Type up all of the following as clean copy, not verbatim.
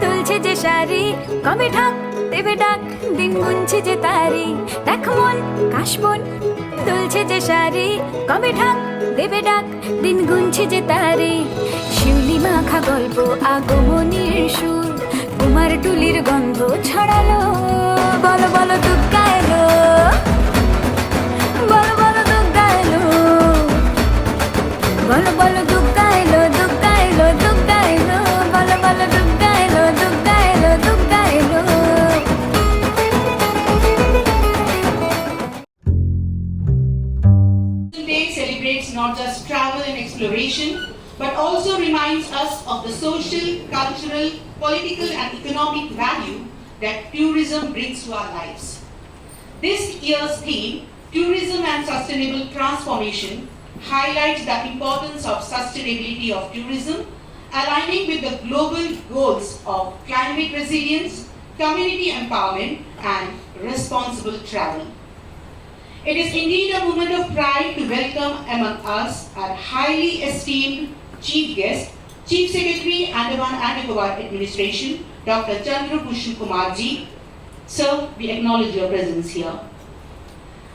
তুলছে যে শাড়ি, কবে ঢাক দেবে ডাক, দিন গুনছে যে তারি। দেখ মন কাশবন তুলছে যে শাড়ি, কবে ঢাক দেবে ডাক, দিন গুনছে যে তারি। শিউলি মাখা গল্প আগমনীর সুর, কুমার টুলির গন্ধ ছড়ালো। বলো বলো দুর্গা এলো, বলো বলো দুর্গা এলো, বলো বলো দুর্গা এলো, দুর্গা এলো, দুর্গা এলো, বলো বলো দুর্গা এলো, দুর্গা এলো, দুর্গা এলো। Day celebrates not just travel and exploration, but also reminds us of the social, cultural, political and economic value that tourism brings to our lives. This year's theme, Tourism and Sustainable Transformation, highlights the importance of sustainability of tourism, aligning with the global goals of climate resilience, community empowerment and responsible travel. It is indeed a moment of pride to welcome among us our highly esteemed Chief Guest, Chief Secretary, Andaman and Nicobar Administration, Dr. Chandra Bhushan Kumar Ji. Sir, we acknowledge your presence here.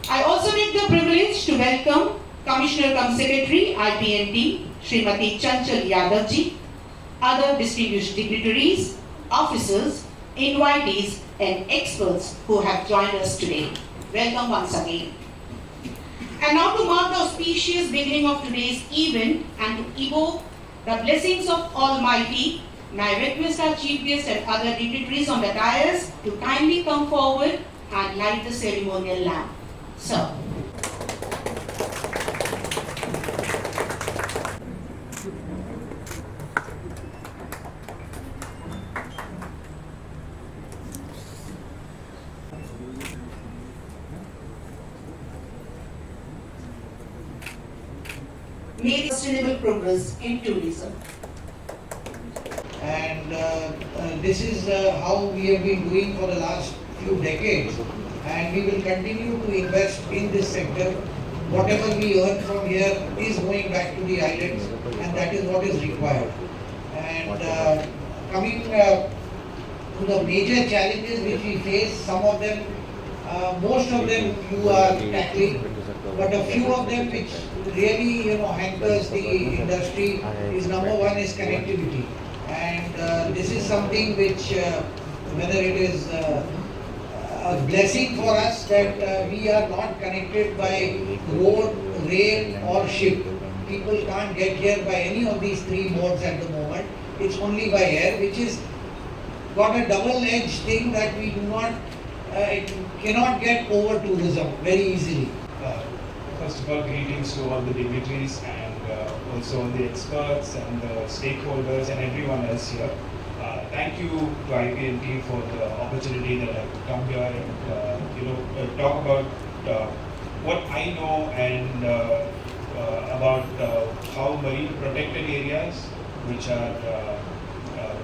I also take the privilege to welcome Commissioner cum Secretary, IPNT, Srimati Chanchal Yadav Ji, other distinguished dignitaries, officers, invitees and experts who have joined us today. Welcome once again. And now to mark the auspicious beginning of today's event and to evoke the blessings of Almighty, may I request our Chief Guest and other dignitaries on the dais to kindly come forward and light the ceremonial lamp. Sir. Made sustainable progress in tourism. And this is how we have been doing for the last few decades, and we will continue to invest in this sector. Whatever we earn from here is going back to the islands, and that is what is required. And coming to the major challenges which we face, some of them, most of them you are tackling, but a few of them which really hampers the industry is, number one is connectivity. And this is something which whether it is a blessing for us that we are not connected by road, rail or ship. People can't get here by any of these three modes at the moment. It's only by air, which is got a double-edged thing that we do not, it cannot get over tourism very easily. First of all, greetings to all the dignitaries and also all the experts and the stakeholders and everyone else here. Thank you to IPNT for the opportunity that I could come here and talk about what I know and about how marine protected areas, which are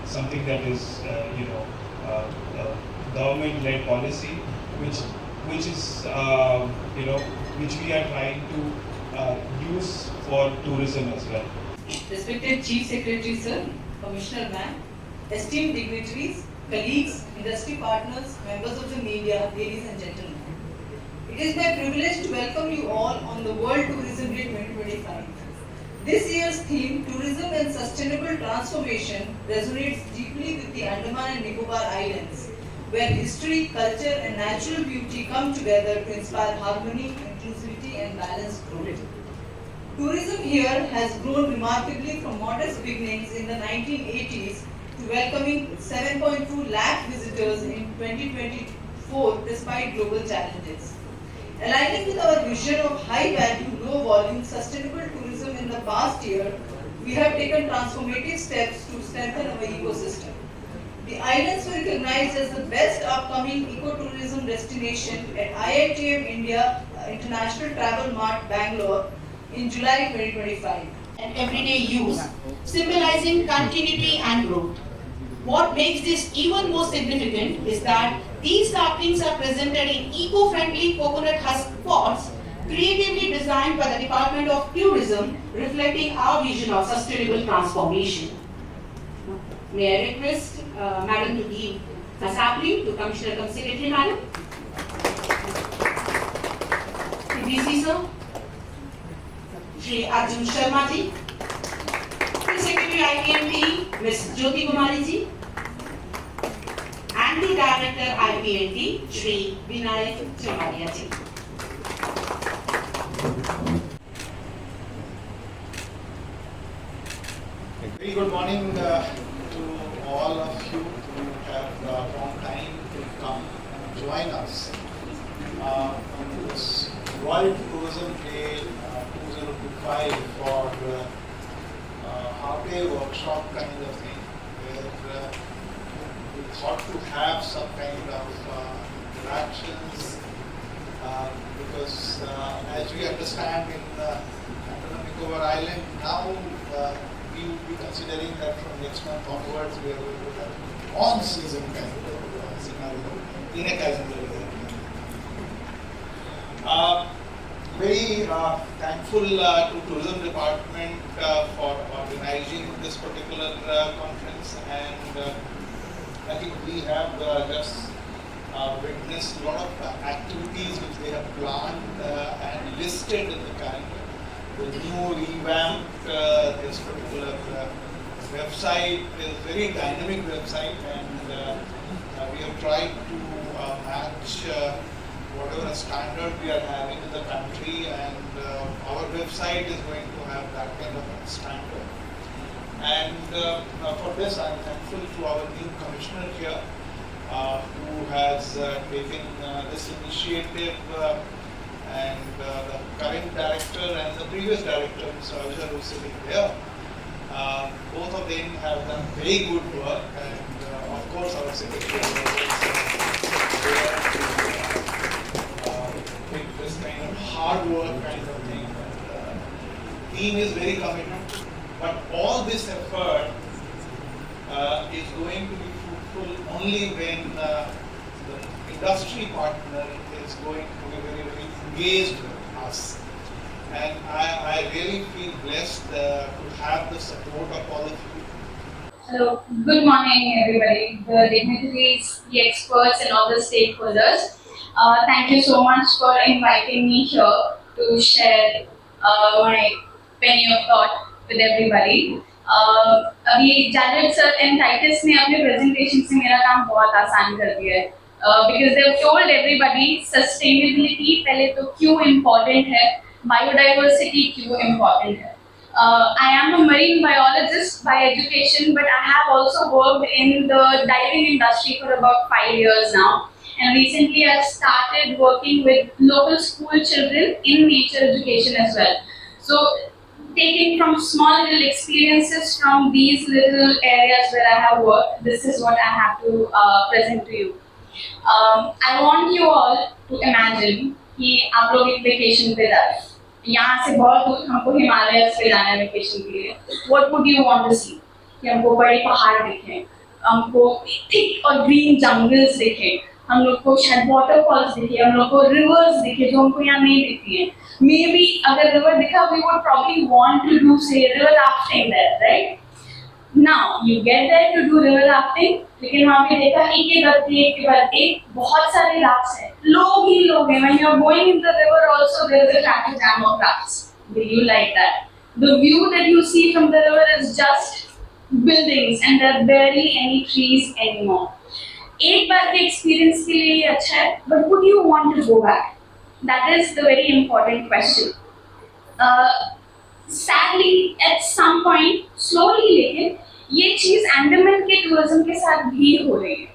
something that is government-led policy, which is which we are trying to use for tourism as well. Respected Chief Secretary Sir, Commissioner Ma'am, esteemed dignitaries, colleagues, industry partners, members of the media, ladies and gentlemen. It is my privilege to welcome you all on the World Tourism Day 2025. This year's theme, Tourism and Sustainable Transformation, resonates deeply with the Andaman and Nicobar Islands, where history, culture and natural beauty come together to inspire harmony, inclusivity and balanced growth. Tourism here has grown remarkably from modest beginnings in the 1980s to welcoming 7.2 lakh visitors in 2024 despite global challenges. Aligning with our vision of high value, low volume, sustainable tourism in the past year, we have taken transformative steps to strengthen our ecosystem. The islands were recognized as the best upcoming ecotourism destination at IITM India International Travel Mart Bangalore in July 2025. And everyday use, symbolizing continuity and growth. What makes this even more significant is that these saplings are presented in eco-friendly coconut husk pots creatively designed by the Department of Tourism, reflecting our vision of sustainable transformation. May I request Madam to give a sapling to Commissioner Cum Secretary Madam. DC sir, Shri Arjun Sharma ji, Secretary IPNT Ms. Jyoti Kumari ji, and the Director IPNT Shri Vinayak Chamaria ji. Very good morning to all of you who have found time to come and join us on this World Tourism Day 2025 for half-day workshop kind of thing, where we thought to have some kind of interactions because as we understand in Andaman Nicobar Island now we will be considering that from next month onwards we are going to have on-season kind of scenario in a calendar year. Very thankful to Tourism Department for organizing this particular conference, and I think we have just witnessed a lot of activities which they have planned and listed in the calendar. The new revamped this particular website is a very dynamic website, and we have tried to match whatever standard we are having in the country, and our website is going to have that kind of a standard. And for this I am thankful to our new commissioner here who has taken this initiative, and the current director and the previous director, Mr. Ajay, who is sitting there. Both of them have done very good work, and of course our secretary with this kind of hard work kind of thing. And, team is very committed, but all this effort is going to be fruitful only when the industry partner is going to be very, very engaged with us. And I really feel blessed to have the support of all of you. Hello, good morning everybody, the dignitaries, the experts and all the stakeholders. Thank you so much for inviting me here to share my penny of thought with everybody. अभी Javed sir and Titus ने अपने presentation से मेरा काम बहुत आसान कर दिया है, because they have told everybody sustainability पहले तो क्यों important है, biodiversity क्यों important है. I am a marine biologist by education, but I have also worked in the diving industry for about 5 years now. And recently I started working with local school children in nature education as well. So taking from small little experiences from these little areas where I have worked, this is what I have to present to you. I want you all to imagine कि आप लोग एक vacation पे जा रहे हैं, यहाँ से बहुत दूर हमको हिमालयस पे जाना है वेकेशन के लिए. What would you want to see? कि हमको बड़े पहाड़ दिखें, हमको thick और green jungles दिखें, हम लोग को शायद waterfalls दिखे, हम लोग को rivers दिखे जो हमको यहाँ नहीं दिखती हैं. Maybe अगर river दिखा, we would probably want to do say river rafting there, right? Now you get there to do river rafting, लेकिन वहाँ पे देखा एक के बाद एक बहुत सारे rafts हैं, लोग ही लोग हैं. When you are going in the river also there is a traffic jam of rafts. Will you like that? The view that you see from the river is just buildings and there are barely any trees anymore. एक बार के experience के लिए ये अच्छा है, but would you want to go back? That is the very important question. Sadly, at some point, slowly लेकिन ये चीज अंडमान के टूरिज्म के साथ भी हो रही है.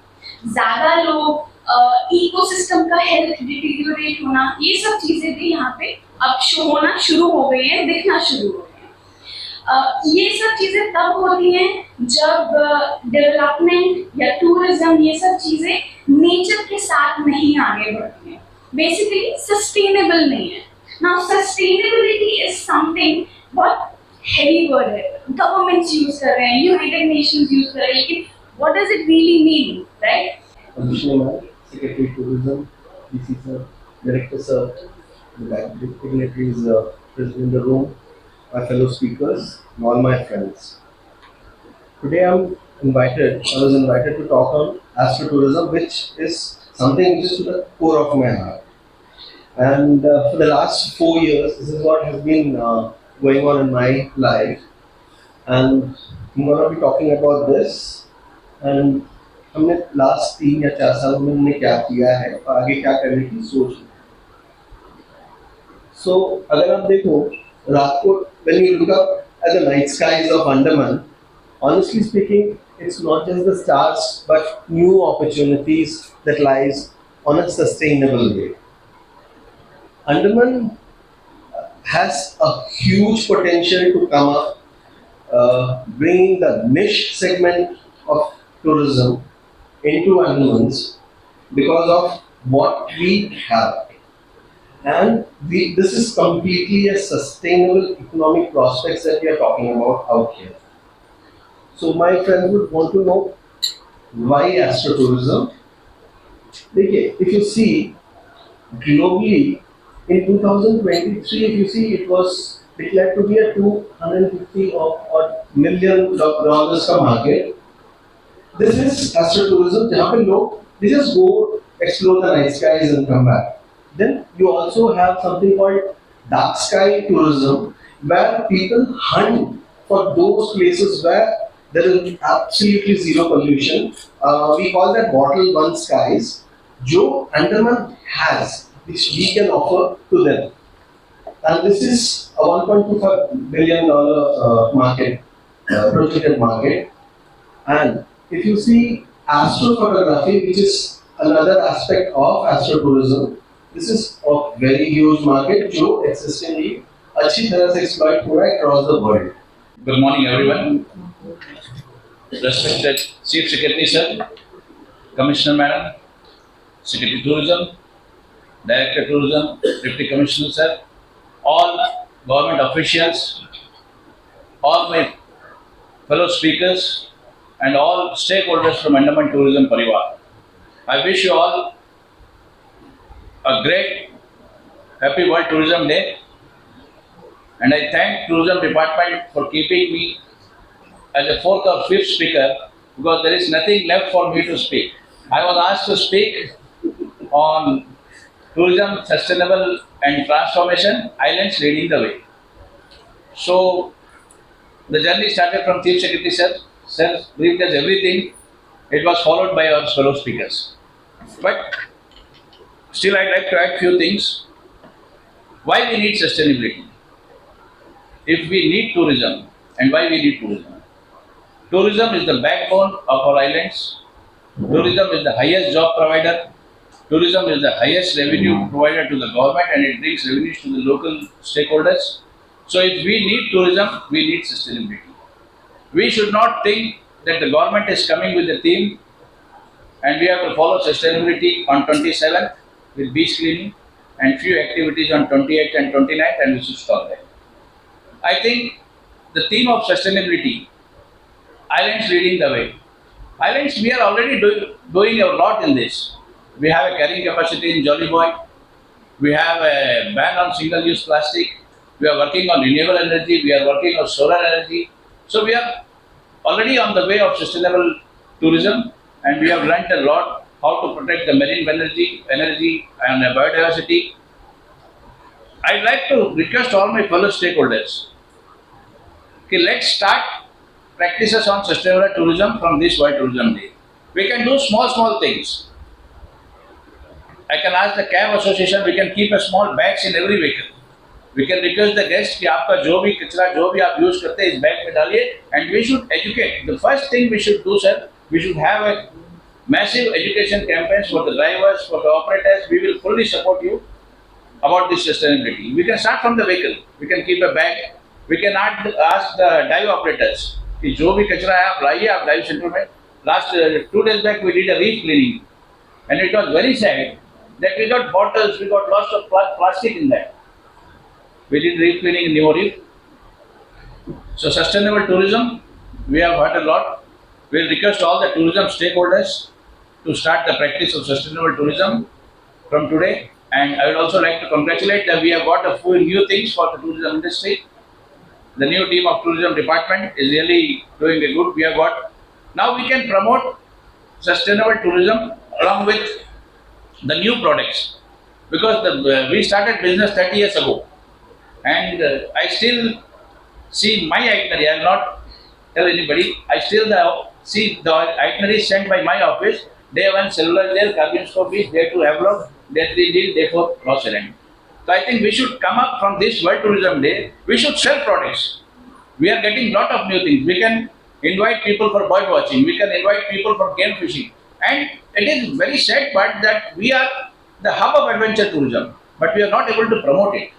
ज़्यादा लोग इकोसिस्टम का हेल्थ डिटीरियोरेट होना, ये सब चीजें भी यहाँ पे अब होना शुरू हो गई हैं, दिखना शुरू हो गई हैं. ये सब चीजें तब होती हैं जब डेवलपमेंट या टूरिज्म ये सब चीजें नेचर के साथ नहीं आगे बढ़ती हैं. बेसिकली सस्टेनेबल नहीं है. Now sustainability is something बहुत heavy word है. Governments use कर रहे हैं, United Nations use कर रहे हैं, लेकिन what does it really mean, right? Commissioner, Secretary Tourism, DC sir, Director sir, the dignitaries present in the room, my fellow speakers, and all my friends. Today I'm I was invited to talk on astrotourism, which is something which is to the core of my heart. And for the last 4 years, this is what has been going on in my life. And I'm going to be talking about this. And हमने last 3 या 4 साल में हमने क्या किया है और आगे क्या करने की सोच है. So अगर आप देखो रात को when you look up at the night skies of Andaman, honestly speaking, it's not just the stars but new opportunities that lies on a sustainable way. Andaman has a huge potential to come up, bringing the niche segment of tourism into Andamans because of what we have. And this is completely a sustainable economic prospects that we are talking about out here. So my friends would want to know why astrotourism. Okay, if you see globally in 2023, if you see it was declared to be a 250 or million dollars का market. This is astrotourism, जहाँ पे लोग they just go explore the night skies and come back. Then you also have something called dark sky tourism, where people hunt for those places where there is absolutely zero pollution. We call that bottle one skies. जो Andaman has, which we can offer to them. And this is a $1.25 billion market, projected market. And if you see astrophotography, which is another aspect of astrotourism, this is a very huge market जो existingly अच्छी तरह से exploit हो रहा है across the world. Good morning, everyone. Respected Chief Secretary Sir, Commissioner Madam, Secretary Tourism, Director Tourism, Deputy Commissioner Sir, all government officials, all my fellow speakers, and all stakeholders from Andaman Tourism Parivar. I wish you all a great, happy World Tourism Day, and I thank Tourism Department for keeping me as a fourth or fifth speaker because there is nothing left for me to speak. I was asked to speak on tourism, sustainable and transformation, islands leading the way. So the journey started from Chief Secretary Sir. Sir briefed us everything. It was followed by our fellow speakers. But still, I'd like to add few things. Why we need sustainability? If we need tourism, and why we need tourism? Tourism is the backbone of our islands. Tourism is the highest job provider. Tourism is the highest revenue provider to the government, and it brings revenues to the local stakeholders. So if we need tourism, we need sustainability. We should not think that the government is coming with a theme and we have to follow sustainability on 27th with beach cleaning and few activities on 28th and 29th, and we should stop there. I think the theme of sustainability, islands leading the way. Islands, we are already doing a lot in this. We have a carrying capacity in Jolly Boy. We have a ban on single-use plastic. We are working on renewable energy. We are working on solar energy. So we are already on the way of sustainable tourism, and we have learnt a lot how to protect the marine energy and biodiversity. I'd like to request all my fellow stakeholders, okay, let's start practices on sustainable tourism from this World Tourism Day. We can do small things. I can ask the cab association, we can keep a small bags in every vehicle. We can request the guest कि आपका जो भी कचरा जो भी आप use करते हैं इस बैग में डालिए, and we should educate. The first thing we should do, sir, we should have a massive education campaigns for the drivers, for the operators. We will fully support you about this sustainability. We can start from the vehicle. We can keep a bag. We can ask the dive operators कि जो भी कचरा है आप लाइए आप dive center में. Last 2 days back we did a reef cleaning, and it was very sad that we got bottles, we got lots of plastic in that. We did reef cleaning in Nemo Reef. So sustainable tourism, we have heard a lot. We will request all the tourism stakeholders to start the practice of sustainable tourism from today. And I would also like to congratulate that we have got a few new things for the tourism industry. The new team of tourism department is really doing a good. We have got Now we can promote sustainable tourism along with the new products because we started business 30 years ago and I still see my itinerary. I will not tell anybody. I still see the itinerary sent by my office. Day 1 cellular there, carbon beach, day 2 Havelock, day 3 deal, day 4 Los Island. So I think we should come up from this World Tourism Day. We should sell products. We are getting lot of new things. We can invite people for bird watching. We can invite people for game fishing. And it is very sad part that we are the hub of adventure tourism, but we are not able to promote it.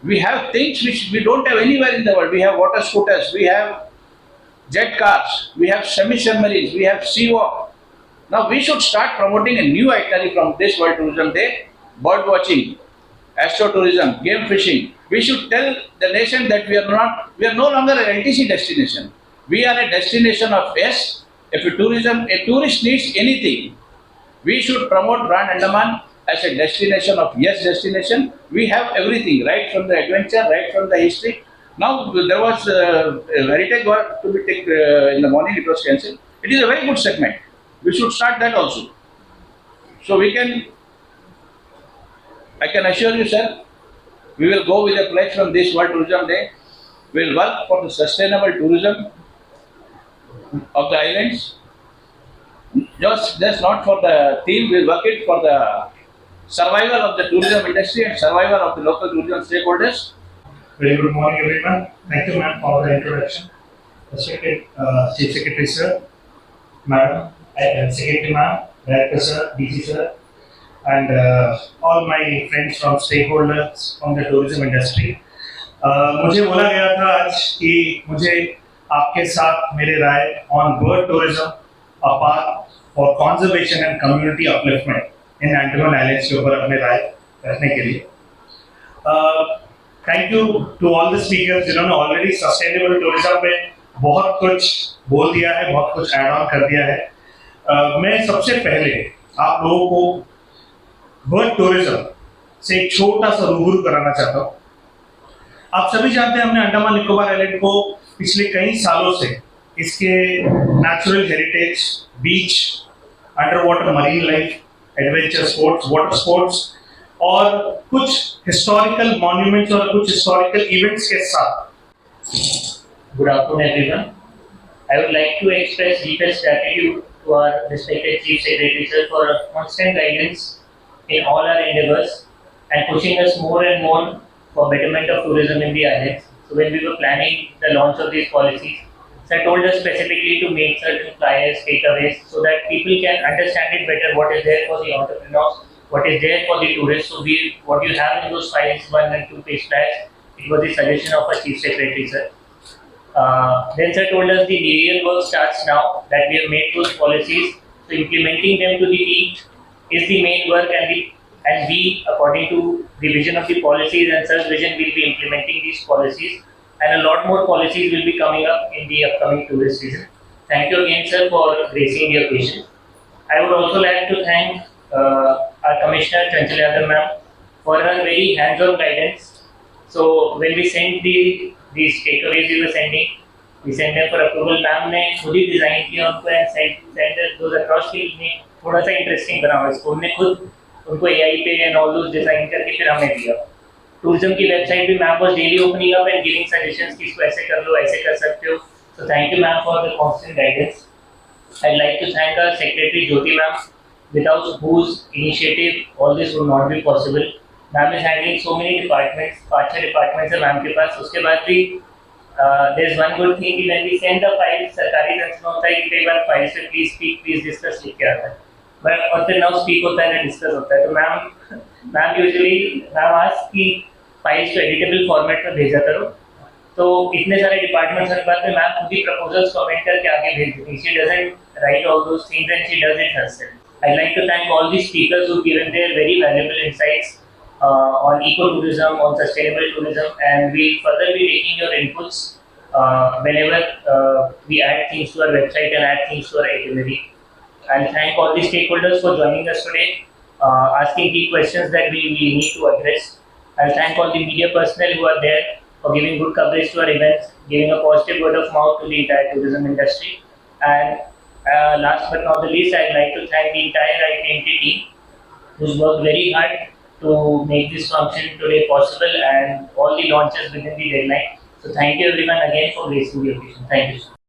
We have things which we don't have anywhere in the world. We have water scooters, we have jet cars, we have semi-submarines, we have sea walk. Now we should start promoting a new itinerary from this World Tourism Day, bird watching, astrotourism, game fishing. We should tell the nation that we are no longer an LTC destination. We are a destination of yes. If a tourist needs anything, we should promote Brand Andaman as a destination of yes destination. We have everything, right from the adventure, right from the history. Now there was a heritage work to be taken in the morning. It was cancelled. It is a very good segment. We should start that also. So I can assure you, sir, we will go with a pledge from this World Tourism Day. We will work for the sustainable tourism of the islands. Just not for the theme, we will work it for the survival of the tourism industry and survival of the local tourism stakeholders. Very good morning, everyone. Thank you, ma'am, for the introduction. Respected Chief Secretary, sir, Madam, Secretary, ma'am, Director, sir, DC, sir, and all my friends from stakeholders from the tourism industry. मुझे बोला गया था आज कि मुझे आपके साथ मेरे राय on bird tourism, a path for conservation and community upliftment in Andaman Islands के ऊपर अपने राय रखने के लिए. Thank you to all the speakers जिन्होंने ऑलरेडी सस्टेनेबल टूरिज्म पे बहुत कुछ बोल दिया है, बहुत कुछ ऐड ऑन कर दिया है. मैं सबसे पहले आप लोगों को बर्ड टूरिज्म से एक छोटा सा रूबरू कराना चाहता हूँ. आप सभी जानते हैं हमने अंडमान निकोबार आइलैंड को पिछले कई सालों से इसके natural heritage, beach, under water marine life, adventure sports, water sports और कुछ हिस्टोरिकल मॉन्यूमेंट्स और कुछ हिस्टोरिकल इवेंट्स के साथ. Good afternoon, everyone. I would like to express deepest gratitude to our respected Chief Secretary sir for constant guidance in all our endeavors and pushing us more and more for betterment of tourism in the islands. So when we were planning the launch of these policies, sir told us specifically to make certain flyers, takeaways, so that people can understand it better, what is there for the entrepreneurs, what is there for the tourists. So what you have in those files, 1 and 2 page flyers, it was the suggestion of our Chief Secretary sir. Then sir told us the real work starts now that we have made those policies. So implementing them to the teeth is the main work, and we, according to the vision of the policies and sir's vision, will be implementing these policies, and a lot more policies will be coming up in the upcoming tourist season. Thank you again, sir, for gracing the occasion. I would also like to thank our Commissioner Chanchal Yadav ma'am for her very hands-on guidance. So when we sent these takeaways we were sending, we sent them for approval. Ma'am ने खुद ही design किया उनको and sent those across के लिए थोड़ा सा interesting बनाओ इसको. उन्होंने खुद उनको AI पे एंड ऑल दोस डिजाइन करके फिर हमें दिया. टूरिज्म की वेबसाइट भी ma'am was daily opening up and giving suggestions कि इसको ऐसे कर लो, ऐसे कर सकते हो. So thank you ma'am for the constant guidance. I'd like to thank our secretary Jyoti ma'am, without whose initiative all this would not be possible. Ma'am is handling so many departments, 5-6 departments है ma'am के पास. उसके बाद भी there's one good thing कि when we send the files, सरकारी संस्था होता है कि कई बार files पे please speak, please discuss लिख के आता है. But और फिर now speak होता है ना discuss होता है. तो मैम usually मैम ask कि files को editable format में भेजा करो. तो इतने सारे डिपार्टमेंट्स के बाद में मैम खुद ही प्रपोजल्स कमेंट करके आगे भेज देती. She doesn't write all those things and she does it herself. I'd like to thank all the speakers who've given their very valuable insights on ecotourism, on sustainable tourism, and we'll further be taking your inputs whenever we add things to our website and add things to our itinerary. I'll thank all the stakeholders for joining us today, asking key questions that we need to address. I'll thank all the media personnel who are there for giving good coverage to our events, giving a positive word of mouth to the entire tourism industry. And last but not the least, I'd like to thank the entire IPMT team who's worked very hard to make this function today possible and all the launches within the deadline. So thank you everyone again for gracing the occasion. Thank you.